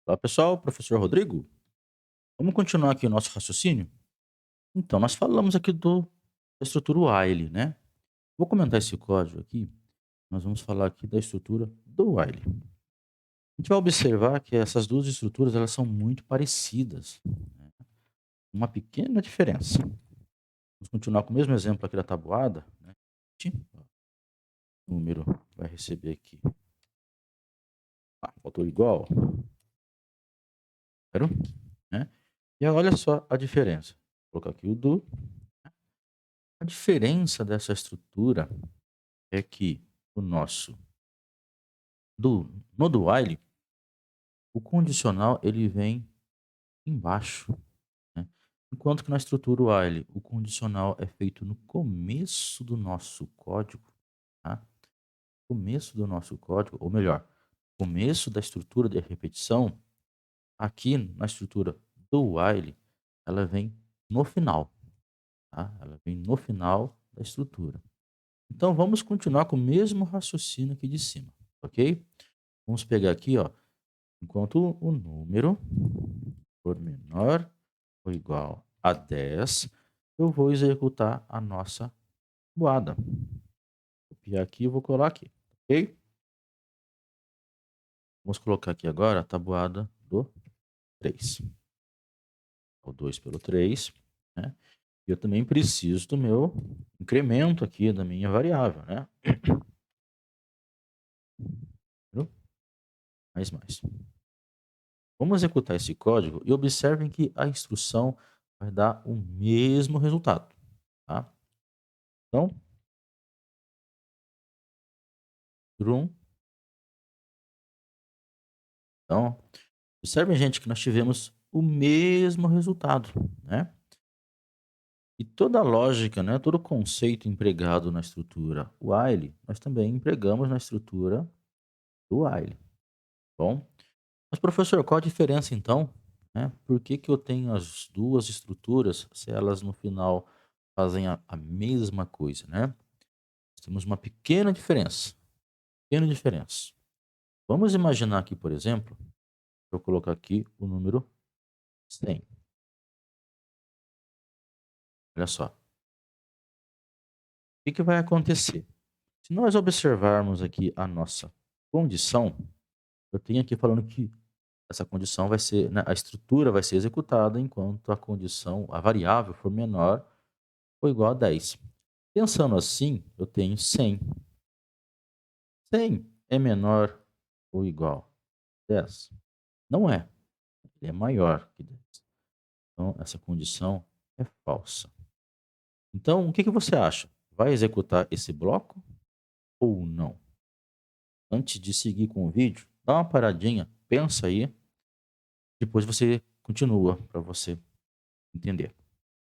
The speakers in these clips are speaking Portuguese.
Olá pessoal, professor Rodrigo. Vamos continuar aqui o nosso raciocínio? Então, nós falamos aqui da estrutura while, né? Vou comentar esse código aqui. Nós vamos falar aqui da estrutura do while. A gente vai observar que essas duas estruturas elas são muito parecidas, né? Uma pequena diferença. Vamos continuar com o mesmo exemplo aqui da tabuada, né? O número vai receber aqui. Faltou igual, zero, né? E olha só a diferença. Vou colocar aqui o do. A diferença dessa estrutura é que o nosso no do while, o condicional ele vem embaixo, né, enquanto que na estrutura while, o condicional é feito no começo do nosso código, tá, começo do nosso código, ou melhor, começo da estrutura de repetição, aqui na estrutura do while, ela vem no final, tá, ela vem no final da estrutura. Então vamos continuar com o mesmo raciocínio aqui de cima, ok? Vamos pegar aqui, ó, enquanto o número for menor ou igual a 10, eu vou executar a nossa tabuada. Vou copiar aqui e vou colar aqui, ok? Vamos colocar aqui agora a tabuada do 3. O 2 pelo 3, né? E eu também preciso do meu incremento aqui da minha variável, né? Mais. Vamos executar esse código e observem que a instrução vai dar o mesmo resultado, tá? Então, trum. Então, observem, gente, que nós tivemos o mesmo resultado, né? E toda a lógica, né, todo o conceito empregado na estrutura while, nós também empregamos na estrutura do while. Bom, mas professor, qual a diferença então? Né? Por que que eu tenho as duas estruturas se elas no final fazem a mesma coisa, né? Temos uma pequena diferença. Pequena diferença. Vamos imaginar aqui, por exemplo, eu colocar aqui o número 100. Olha só. O que que vai acontecer? Se nós observarmos aqui a nossa condição, eu tenho aqui falando que essa condição vai ser, né, a estrutura vai ser executada enquanto a condição, a variável for menor ou igual a 10. Pensando assim, eu tenho 100. 100 é menor ou igual a 10? Não é. Ele é maior que 10. Então, essa condição é falsa. Então, o que que você acha? Vai executar esse bloco ou não? Antes de seguir com o vídeo, dá uma paradinha, pensa aí, depois você continua para você entender.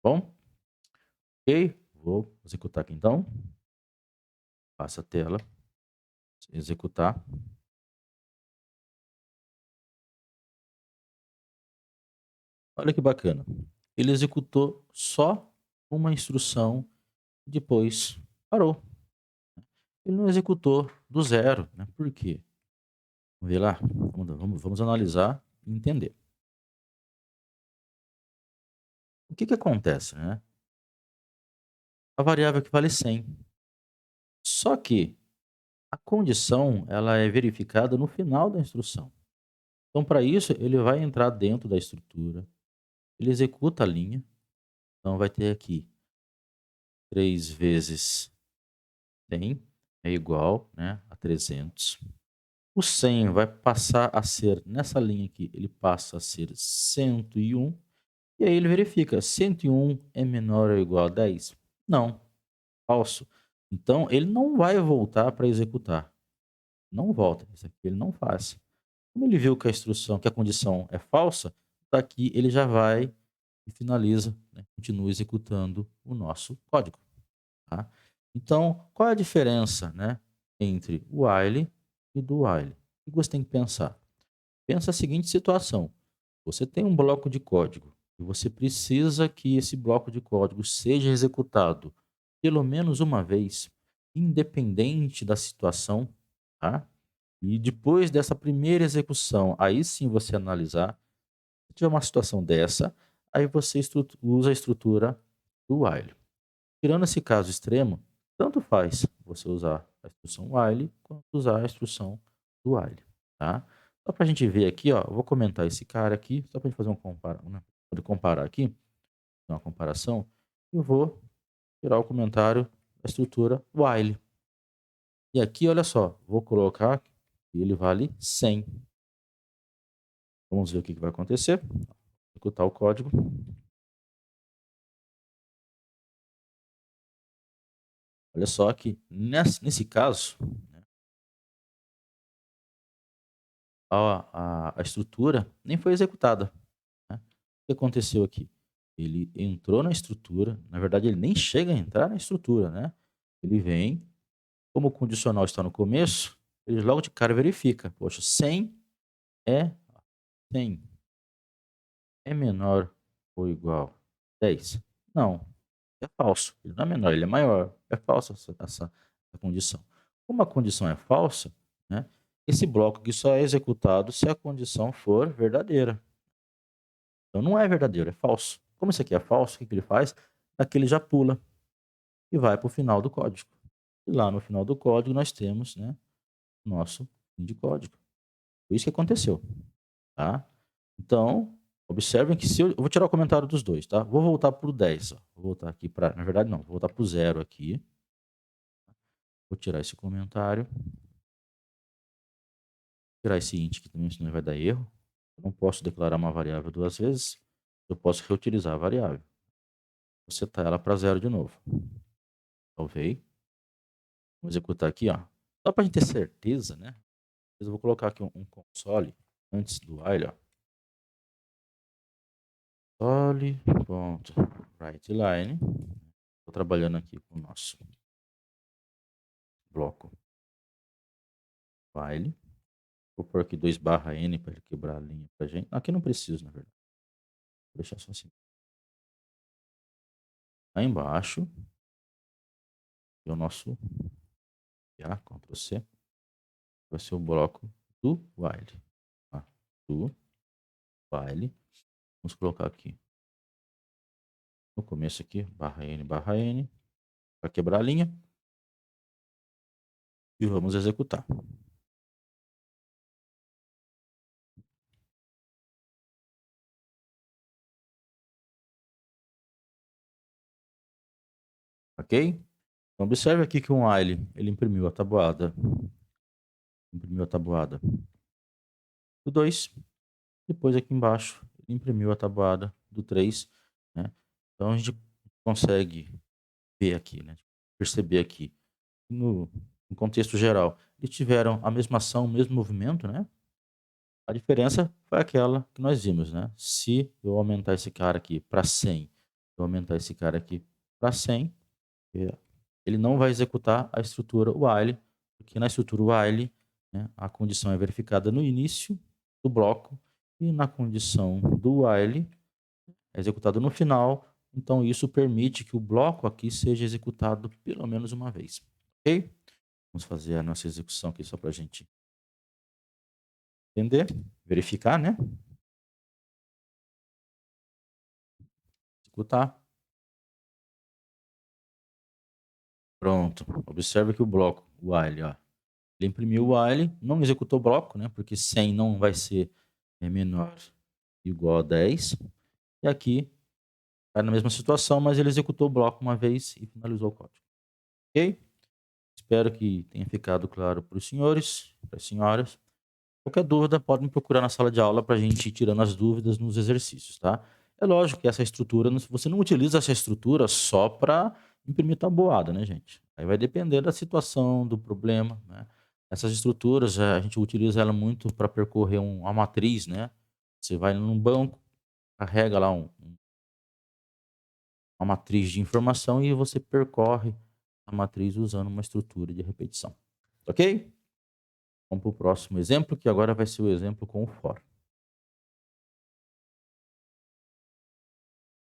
Bom, ok? Vou executar aqui então. Passa a tela, executar. Olha que bacana. Ele executou só uma instrução e depois parou. Ele não executou do zero, né? Por quê? Vamos ver lá? Vamos analisar e entender. O que que acontece, né? A variável que vale 100. Só que a condição, ela é verificada no final da instrução. Então, para isso, ele vai entrar dentro da estrutura, ele executa a linha, então vai ter aqui 3 vezes 100 é igual, né, a 300. O 100 vai passar a ser, nessa linha aqui, ele passa a ser 101, e aí ele verifica, 101 é menor ou igual a 10? Não, falso. Então, ele não vai voltar para executar. Não volta, isso aqui ele não faz. Como ele viu que a instrução, que a condição é falsa, daqui ele já vai e finaliza, né, continua executando o nosso código, tá? Então, qual é a diferença, né, entre o while e do while? O que você tem que pensar? Pensa a seguinte situação: você tem um bloco de código e você precisa que esse bloco de código seja executado pelo menos uma vez, independente da situação, tá? E depois dessa primeira execução, aí sim você analisar, se tiver uma situação dessa, aí você usa a estrutura do while. Tirando esse caso extremo, tanto faz você usar a instrução while quanto usar a instrução do while, tá? Só para a gente ver aqui, ó, eu vou comentar esse cara aqui, só para a gente fazer né, poder comparar aqui, uma comparação, eu vou tirar o comentário da estrutura while. E aqui, olha só, vou colocar que ele vale 100. Vamos ver o que vai acontecer. Executar o código. Olha só que nesse caso, né, a estrutura nem foi executada, né? O que aconteceu aqui? Ele entrou na estrutura, na verdade ele nem chega a entrar na estrutura, né? Ele vem, como o condicional está no começo, ele logo de cara verifica, poxa, 100 é 100 é menor ou igual a 10? Não, é falso. Ele não é menor, ele é maior. É falsa essa condição. Como a condição é falsa, né, esse bloco aqui só é executado se a condição for verdadeira. Então não é verdadeiro, é falso. Como isso aqui é falso, o que ele faz? Aqui ele já pula e vai para o final do código. E lá no final do código nós temos, né, nosso fim de código. Foi isso que aconteceu, tá? Então, observem que se eu vou tirar o comentário dos dois, tá? Vou voltar para o 10, ó. Vou voltar aqui para, na verdade não, vou voltar para o 0 aqui. Vou tirar esse comentário. Tirar esse int aqui também, senão vai dar erro. Eu não posso declarar uma variável duas vezes. Eu posso reutilizar a variável. Vou setar ela para 0 de novo. Salvei. Vamos executar aqui, ó. Só para a gente ter certeza, né? Eu vou colocar aqui um console antes do while, ó. Console.writeLine. Estou trabalhando aqui com o nosso bloco while. Vou pôr aqui 2/n para ele quebrar a linha para gente. Aqui não preciso, na verdade. Vou deixar só assim. Aí embaixo é o nosso Ctrl C. Vai ser o bloco do while. Tá? Do while. Vamos colocar aqui no começo aqui, /n, para quebrar a linha. E vamos executar. Ok? Então, observe aqui que o while, ele imprimiu a tabuada. Imprimiu a tabuada do 2. Depois aqui embaixo, ele imprimiu a tabuada do 3. Né? Então, a gente consegue ver aqui, né? Perceber aqui, no contexto geral, eles tiveram a mesma ação, o mesmo movimento, né? A diferença foi aquela que nós vimos, né? Se eu aumentar esse cara aqui para 100, eu aumentar esse cara aqui para 100, ele não vai executar a estrutura while, porque na estrutura while, né, a condição é verificada no início do bloco e na condição do while é executada no final. Então isso permite que o bloco aqui seja executado pelo menos uma vez, ok? Vamos fazer a nossa execução aqui só para a gente entender, verificar, né? Executar. Pronto. Observe que o bloco, o while, ó, ele imprimiu o while, não executou o bloco, né? Porque 100 não vai ser menor ou igual a 10. E aqui está na mesma situação, mas ele executou o bloco uma vez e finalizou o código. Ok? Espero que tenha ficado claro para os senhores, para as senhoras. Qualquer dúvida, pode me procurar na sala de aula para a gente ir tirando as dúvidas nos exercícios, tá? É lógico que essa estrutura, você não utiliza essa estrutura só para imprimir tabuada, né, gente? Aí vai depender da situação, do problema, né? Essas estruturas, a gente utiliza ela muito para percorrer uma matriz, né? Você vai num banco, carrega lá uma matriz de informação e você percorre a matriz usando uma estrutura de repetição. Ok? Vamos para o próximo exemplo, que agora vai ser o exemplo com o for.